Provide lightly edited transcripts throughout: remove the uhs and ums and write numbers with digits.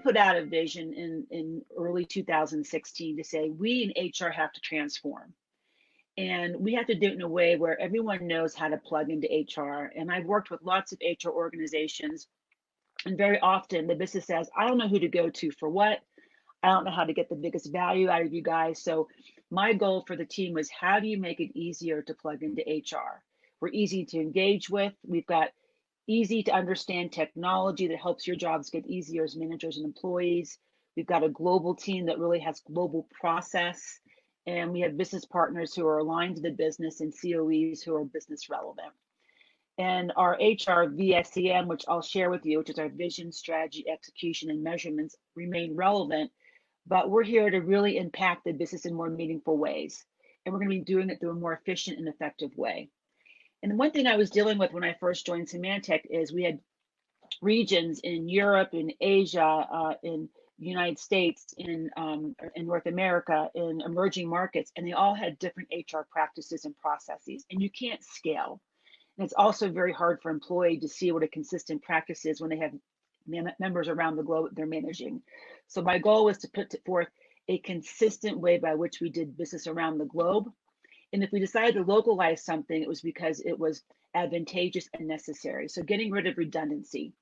put out a vision in early 2016 to say we in HR have to transform. And we have to do it in a way where everyone knows how to plug into HR. And I've worked with lots of HR organizations, and very often the business says, I don't know who to go to for what. I don't know how to get the biggest value out of you guys. So my goal for the team was, how do you make it easier to plug into HR? We're easy to engage with. We've got easy to understand technology that helps your jobs get easier as managers and employees. We've got a global team that really has global process. And we have business partners who are aligned to the business and COEs who are business relevant. And our HR VSEM, which I'll share with you, which is our vision, strategy, execution, and measurements, remain relevant, but we're here to really impact the business in more meaningful ways. And we're going to be doing it through a more efficient and effective way. And the one thing I was dealing with when I first joined Symantec is we had regions in Europe, in Asia, in the United States, in North America, in emerging markets, and they all had different HR practices and processes, and you can't scale. And it's also very hard for employees to see what a consistent practice is when they have members around the globe they're managing. So my goal was to put forth a consistent way by which we did business around the globe. And if we decided to localize something, it was because it was advantageous and necessary. So getting rid of redundancy.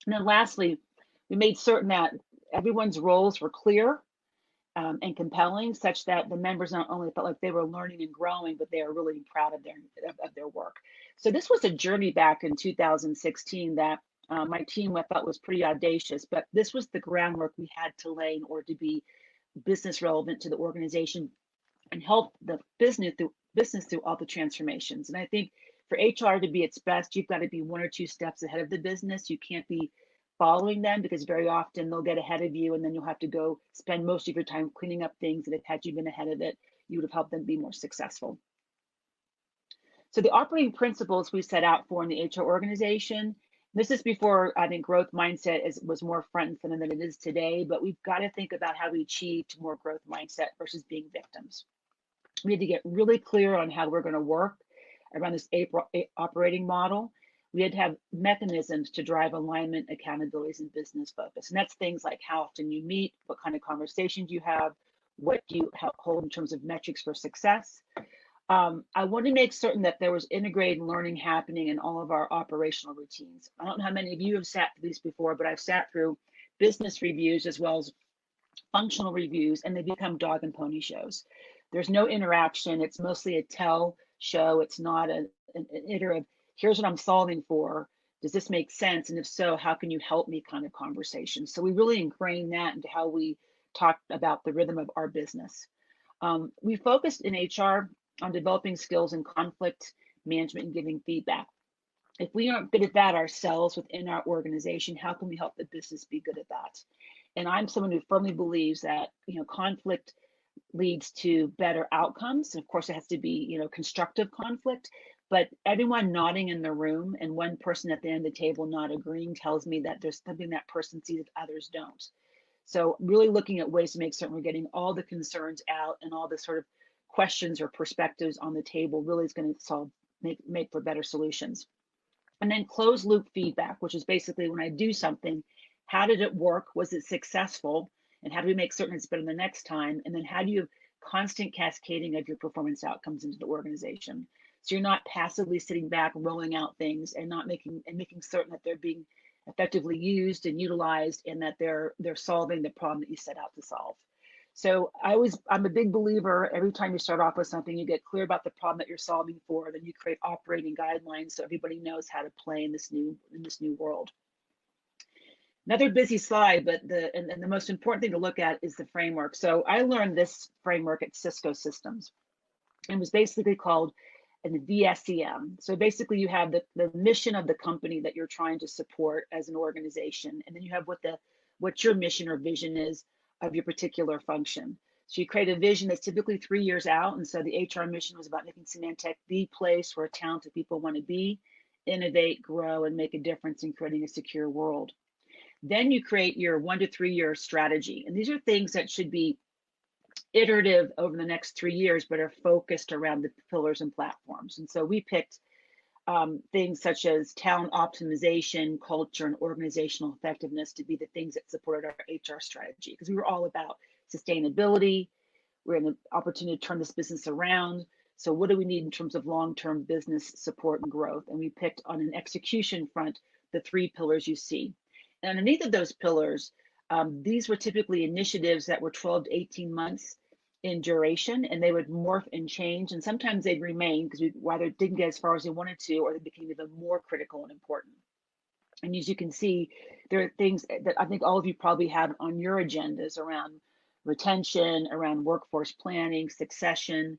And then lastly, we made certain that everyone's roles were clear and compelling, such that the members not only felt like they were learning and growing, but they are really proud of their work. So this was a journey back in 2016 that my team I thought was pretty audacious, but this was the groundwork we had to lay in order to be business relevant to the organization and help the business through all the transformations. And I think for HR to be its best, you've got to be one or two steps ahead of the business. You can't be following them, because very often they'll get ahead of you and then you'll have to go spend most of your time cleaning up things that if had you been ahead of it, you would have helped them be more successful. So the operating principles we set out for in the HR organization, this is before I think growth mindset was more front and center than it is today, but we've got to think about how we achieve more growth mindset versus being victims. We had to get really clear on how we're going to work around this operating model. We had to have mechanisms to drive alignment, accountabilities, and business focus. And that's things like how often you meet, what kind of conversations you have, what do you hold in terms of metrics for success. I want to make certain that there was integrated learning happening in all of our operational routines. I don't know how many of you have sat through these before, but I've sat through business reviews as well as functional reviews, and they become dog and pony shows. There's no interaction. It's mostly a tell show. It's not an iterative, here's what I'm solving for. Does this make sense? And if so, how can you help me kind of conversation? So we really ingrained that into how we talked about the rhythm of our business. We focused in HR on developing skills in conflict management and giving feedback. If we aren't good at that ourselves within our organization, how can we help the business be good at that? And I'm someone who firmly believes that, conflict leads to better outcomes. Of course, it has to be, constructive conflict, but everyone nodding in the room and one person at the end of the table not agreeing tells me that there's something that person sees that others don't. So really looking at ways to make certain we're getting all the concerns out and all the sort of questions or perspectives on the table really is going to make for better solutions. And then closed loop feedback, which is basically when I do something, how did it work? Was it successful? And how do we make certain it's better the next time? And then how do you have constant cascading of your performance outcomes into the organization? So you're not passively sitting back, rolling out things and not making certain that they're being effectively used and utilized and that they're solving the problem that you set out to solve. So I'm a big believer, every time you start off with something, you get clear about the problem that you're solving for, then you create operating guidelines so everybody knows how to play in this new world. Another busy slide, but the most important thing to look at is the framework. So I learned this framework at Cisco Systems. It was basically called the VSEM. So basically you have the mission of the company that you're trying to support as an organization, and then you have what your mission or vision is of your particular function. So you create a vision that's typically 3 years out. And so the HR mission was about making Symantec the place where talented people want to be, innovate, grow, and make a difference in creating a secure world. Then you create your 1 to 3 year strategy. And these are things that should be iterative over the next 3 years, but are focused around the pillars and platforms. And so we picked things such as talent optimization, culture, and organizational effectiveness to be the things that supported our HR strategy, because we were all about sustainability. We're in the opportunity to turn this business around. So what do we need in terms of long-term business support and growth? And we picked on an execution front, the 3 pillars you see. And underneath of those pillars, these were typically initiatives that were 12 to 18 months in duration, and they would morph and change. And sometimes they'd remain because we either didn't get as far as they wanted to, or they became even more critical and important. And as you can see, there are things that I think all of you probably have on your agendas around retention, around workforce planning, succession,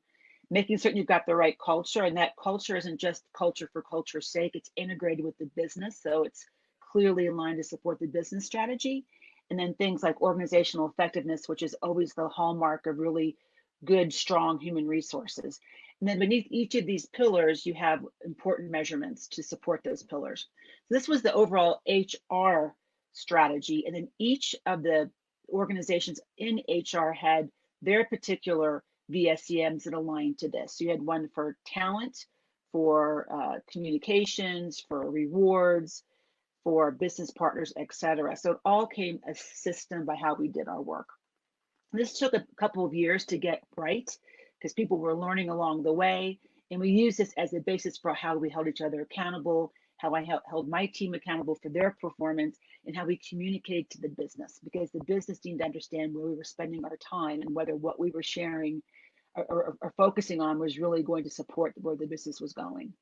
making certain you've got the right culture. And that culture isn't just culture for culture's sake, it's integrated with the business. So it's clearly aligned to support the business strategy. And then things like organizational effectiveness, which is always the hallmark of really good, strong human resources. And then beneath each of these pillars, you have important measurements to support those pillars. So this was the overall HR strategy. And then each of the organizations in HR had their particular VSEMs that aligned to this. So you had one for talent, for communications, for rewards, for business partners, et cetera. So it all came a system by how we did our work. This took a couple of years to get right because people were learning along the way. And we used this as a basis for how we held each other accountable, how I held my team accountable for their performance, and how we communicated to the business, because the business needed to understand where we were spending our time and whether what we were sharing or focusing on was really going to support where the business was going.